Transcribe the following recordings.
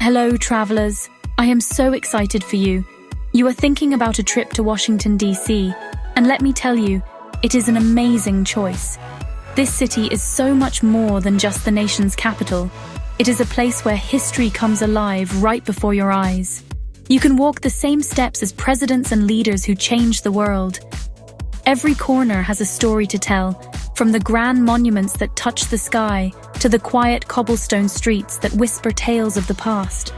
Hello, travelers. I am so excited for you. You are thinking about a trip to Washington, D.C., and let me tell you, it is an amazing choice. This city is so much more than just the nation's capital. It is a place where history comes alive right before your eyes. You can walk the same steps as presidents and leaders who changed the world. Every corner has a story to tell, from the grand monuments that touch the sky to the quiet cobblestone streets that whisper tales of the past.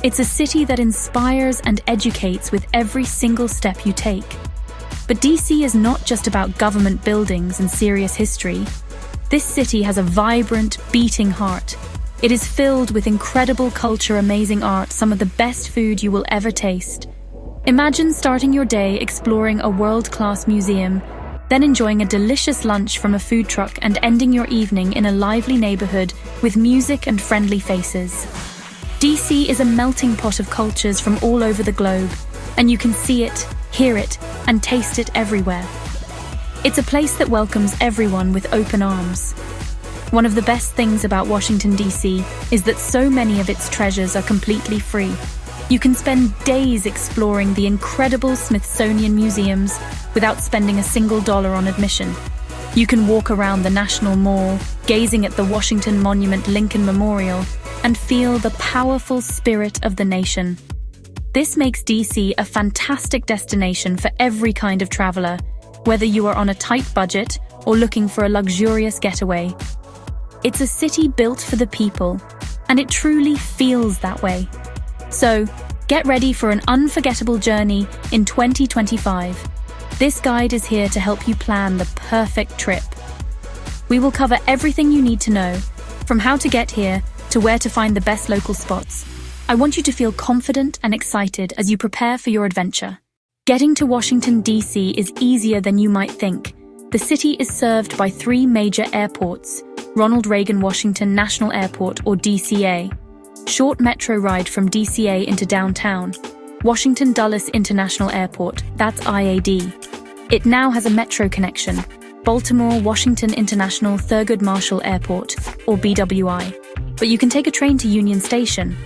It's a city that inspires and educates with every single step you take. But DC is not just about government buildings and serious history. This city has a vibrant, beating heart. It is filled with incredible culture, amazing art, some of the best food you will ever taste. Imagine starting your day exploring a world-class museum, then enjoying a delicious lunch from a food truck and ending your evening in a lively neighborhood with music and friendly faces. DC is a melting pot of cultures from all over the globe, and you can see it, hear it, and taste it everywhere. It's a place that welcomes everyone with open arms. One of the best things about Washington, D.C. is that so many of its treasures are completely free. You can spend days exploring the incredible Smithsonian museums without spending a single dollar on admission. You can walk around the National Mall, gazing at the Washington Monument Lincoln Memorial, and feel the powerful spirit of the nation. This makes DC a fantastic destination for every kind of traveler, whether you are on a tight budget or looking for a luxurious getaway. It's a city built for the people, and it truly feels that way. So, get ready for an unforgettable journey in 2025. This guide is here to help you plan the perfect trip. We will cover everything you need to know, from how to get here to where to find the best local spots. I want you to feel confident and excited as you prepare for your adventure. Getting to Washington, D.C. is easier than you might think. The city is served by 3 major airports: Ronald Reagan Washington National Airport, or DCA, short metro ride from DCA into downtown, Washington Dulles International Airport, that's IAD. It now has a metro connection, Baltimore Washington International Thurgood Marshall Airport, or BWI. But you can take a train to Union Station.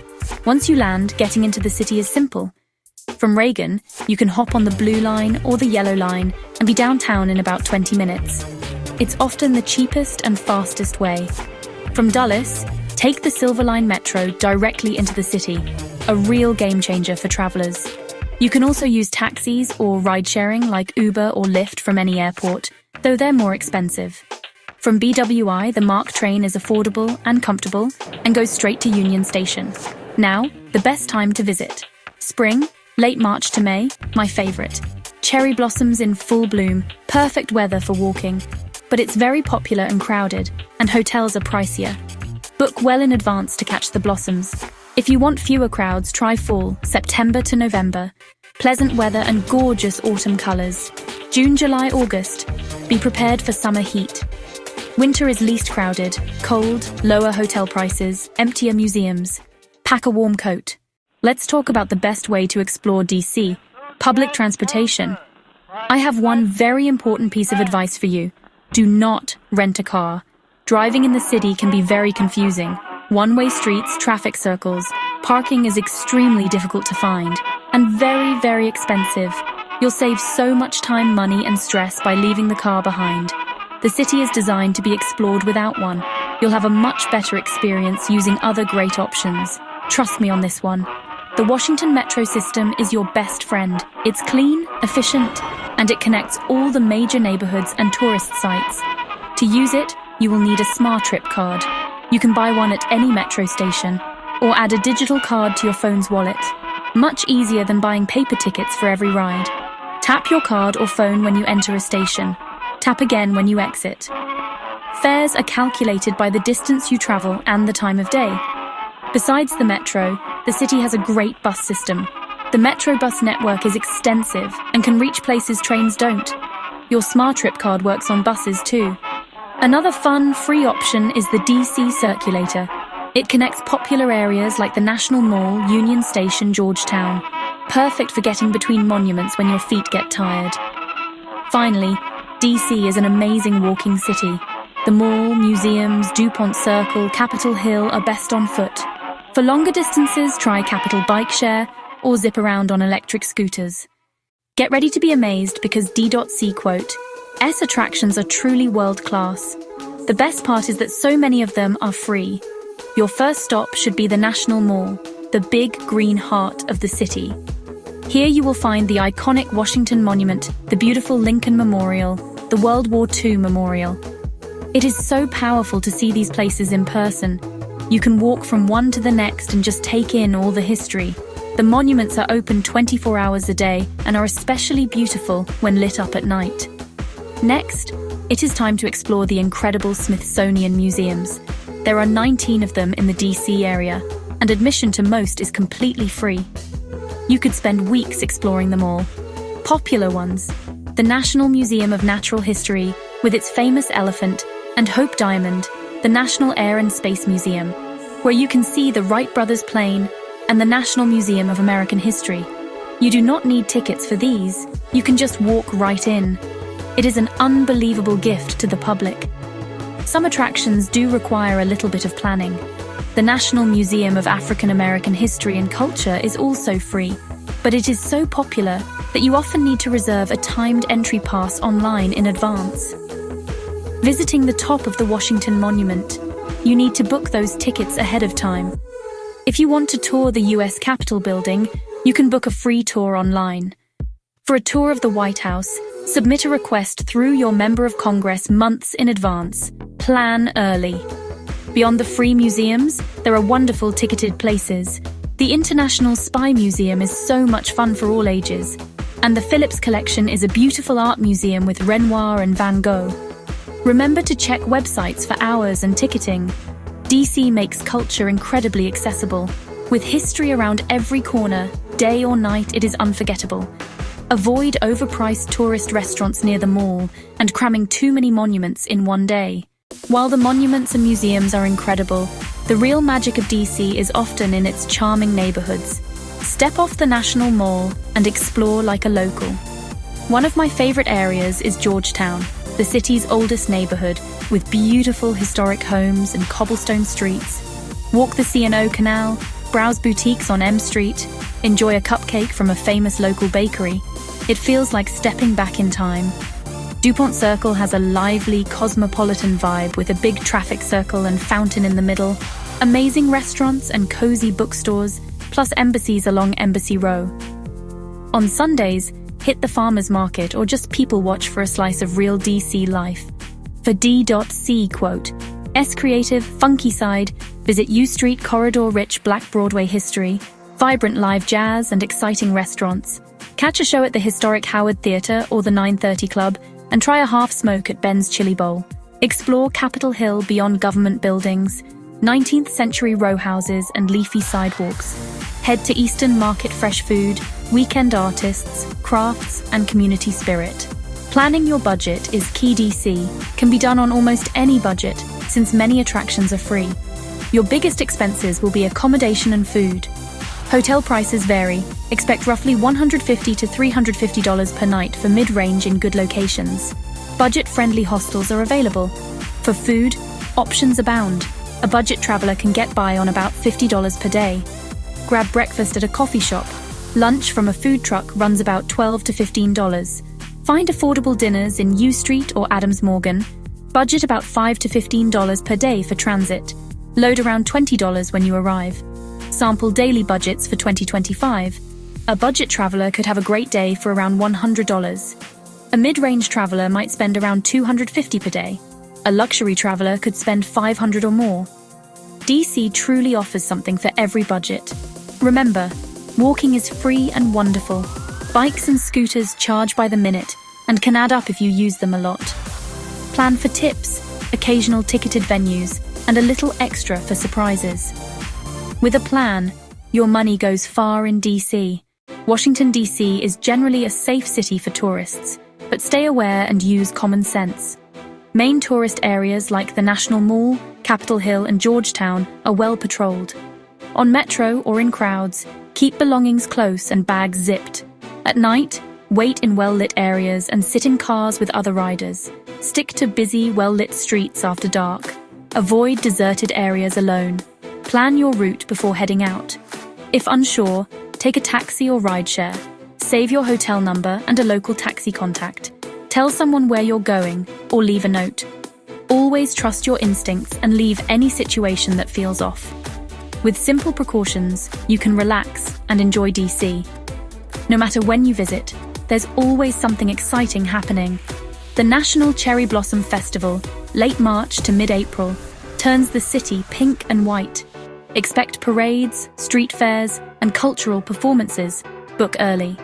Once you land, getting into the city is simple. From Reagan, you can hop on the Blue Line or the Yellow Line and be downtown in about 20 minutes. It's often the cheapest and fastest way. From Dulles, take the Silver Line Metro directly into the city, a real game changer for travelers. You can also use taxis or ride-sharing like Uber or Lyft from any airport, though they're more expensive. From BWI, the MARC train is affordable and comfortable and goes straight to Union Station. Now, the best time to visit. Spring, late March to May, my favorite. Cherry blossoms in full bloom, perfect weather for walking. But it's very popular and crowded, and hotels are pricier. Book well in advance to catch the blossoms. If you want fewer crowds, try fall, September to November. Pleasant weather and gorgeous autumn colors. June, July, August. Be prepared for summer heat. Winter is least crowded, cold, lower hotel prices, emptier museums. Pack a warm coat. Let's talk about the best way to explore DC, public transportation. I have one very important piece of advice for you. Do not rent a car. Driving in the city can be very confusing. One-way streets, traffic circles, parking is extremely difficult to find, and very, very expensive. You'll save so much time, money, and stress by leaving the car behind. The city is designed to be explored without one. You'll have a much better experience using other great options. Trust me on this one. The Washington Metro system is your best friend. It's clean, efficient, and it connects all the major neighborhoods and tourist sites. To use it, you will need a SmarTrip card. You can buy one at any metro station, or add a digital card to your phone's wallet. Much easier than buying paper tickets for every ride. Tap your card or phone when you enter a station. Tap again when you exit. Fares are calculated by the distance you travel and the time of day. Besides the metro, the city has a great bus system. The metro bus network is extensive and can reach places trains don't. Your SmarTrip card works on buses too. Another fun, free option is the DC Circulator. It connects popular areas like the National Mall, Union Station, Georgetown. Perfect for getting between monuments when your feet get tired. Finally, DC is an amazing walking city. The mall, museums, DuPont Circle, Capitol Hill are best on foot. For longer distances, try Capital Bike Share or zip around on electric scooters. Get ready to be amazed because D.C quote, S attractions are truly world-class. The best part is that so many of them are free. Your first stop should be the National Mall, the big green heart of the city. Here you will find the iconic Washington Monument, the beautiful Lincoln Memorial, the World War II Memorial. It is so powerful to see these places in person. You can walk from one to the next and just take in all the history. The monuments are open 24 hours a day and are especially beautiful when lit up at night. Next, it is time to explore the incredible Smithsonian museums. There are 19 of them in the DC area, and admission to most is completely free. You could spend weeks exploring them all. Popular ones: the National Museum of Natural History, with its famous elephant, and Hope Diamond, the National Air and Space Museum, where you can see the Wright brothers plane, and the National Museum of American History. You do not need tickets for these, you can just walk right in. It is an unbelievable gift to the public. Some attractions do require a little bit of planning. The National Museum of African American History and Culture is also free, but it is so popular that you often need to reserve a timed entry pass online in advance. Visiting the top of the Washington Monument, you need to book those tickets ahead of time. If you want to tour the US Capitol building, you can book a free tour online. For a tour of the White House, submit a request through your member of Congress months in advance. Plan early. Beyond the free museums, there are wonderful ticketed places. The International Spy Museum is so much fun for all ages, and the Phillips Collection is a beautiful art museum with Renoir and Van Gogh. Remember to check websites for hours and ticketing. DC makes culture incredibly accessible. With history around every corner, day or night, it is unforgettable. Avoid overpriced tourist restaurants near the mall and cramming too many monuments in one day. While the monuments and museums are incredible, the real magic of DC is often in its charming neighborhoods. Step off the National Mall and explore like a local. One of my favorite areas is Georgetown, the city's oldest neighborhood, with beautiful historic homes and cobblestone streets. Walk the C&O Canal, browse boutiques on M Street, enjoy a cupcake from a famous local bakery. It feels like stepping back in time. DuPont Circle has a lively, cosmopolitan vibe with a big traffic circle and fountain in the middle, amazing restaurants and cozy bookstores, plus embassies along Embassy Row. On Sundays, hit the farmers market or just people watch for a slice of real DC life. For D.C quote, S creative, funky side, visit U Street corridor-rich Black Broadway history, vibrant live jazz and exciting restaurants. Catch a show at the historic Howard Theatre or the 9:30 Club, and try a half smoke at Ben's Chili Bowl. Explore Capitol Hill beyond government buildings, 19th century row houses and leafy sidewalks. Head to Eastern Market fresh food, weekend artists, crafts and community spirit. Planning your budget is key. DC can be done on almost any budget since many attractions are free. Your biggest expenses will be accommodation and food. Hotel prices vary. Expect roughly $150 to $350 per night for mid-range in good locations. Budget-friendly hostels are available. For food, options abound. A budget traveler can get by on about $50 per day. Grab breakfast at a coffee shop. Lunch from a food truck runs about $12 to $15. Find affordable dinners in U Street or Adams Morgan. Budget about $5 to $15 per day for transit. Load around $20 when you arrive. Sample daily budgets for 2025. A budget traveler could have a great day for around $100. A mid-range traveler might spend around $250 per day. A luxury traveler could spend $500 or more. DC truly offers something for every budget. Remember, walking is free and wonderful. Bikes and scooters charge by the minute and can add up if you use them a lot. Plan for tips, occasional ticketed venues, and a little extra for surprises. With a plan, your money goes far in DC. Washington, D.C. is generally a safe city for tourists, but stay aware and use common sense. Main tourist areas like the National Mall, Capitol Hill, and Georgetown are well patrolled. On metro or in crowds, keep belongings close and bags zipped. At night, wait in well-lit areas and sit in cars with other riders. Stick to busy, well-lit streets after dark. Avoid deserted areas alone. Plan your route before heading out. If unsure, take a taxi or rideshare. Save your hotel number and a local taxi contact. Tell someone where you're going or leave a note. Always trust your instincts and leave any situation that feels off. With simple precautions, you can relax and enjoy DC. No matter when you visit, there's always something exciting happening. The National Cherry Blossom Festival, late March to mid-April, turns the city pink and white. Expect parades, street fairs, and cultural performances. Book early.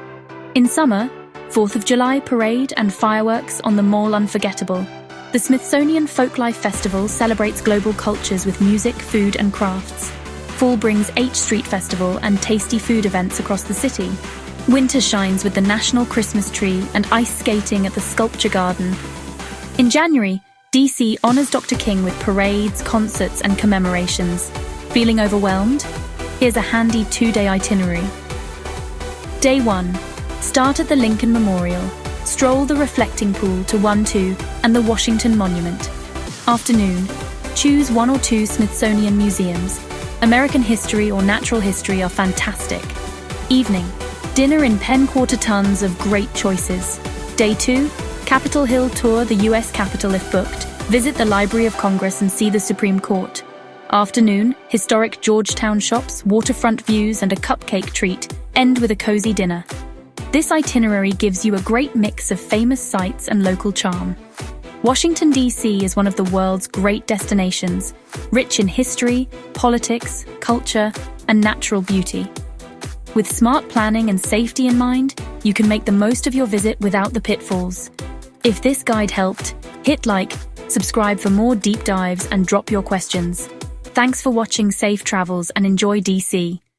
In summer, 4th of July parade and fireworks on the Mall unforgettable. The Smithsonian Folklife Festival celebrates global cultures with music, food, and crafts. Fall brings H Street Festival and tasty food events across the city. Winter shines with the National Christmas Tree and ice skating at the Sculpture Garden. In January, DC honors Dr. King with parades, concerts, and commemorations. Feeling overwhelmed? Here's a handy 2-day itinerary. Day 1. Start at the Lincoln Memorial. Stroll the reflecting pool to 1-2 and the Washington Monument. Afternoon. Choose 1 or 2 Smithsonian museums. American history or natural history are fantastic. Evening. Dinner in Penn Quarter, tons of great choices. Day 2. Capitol Hill tour the U.S. Capitol if booked. Visit the Library of Congress and see the Supreme Court. Afternoon. Historic Georgetown shops, waterfront views, and a cupcake treat. End with a cozy dinner. This itinerary gives you a great mix of famous sights and local charm. Washington, D.C. is one of the world's great destinations, rich in history, politics, culture, and natural beauty. With smart planning and safety in mind, you can make the most of your visit without the pitfalls. If this guide helped, hit like, subscribe for more deep dives, and drop your questions. Thanks for watching. Safe travels and enjoy DC.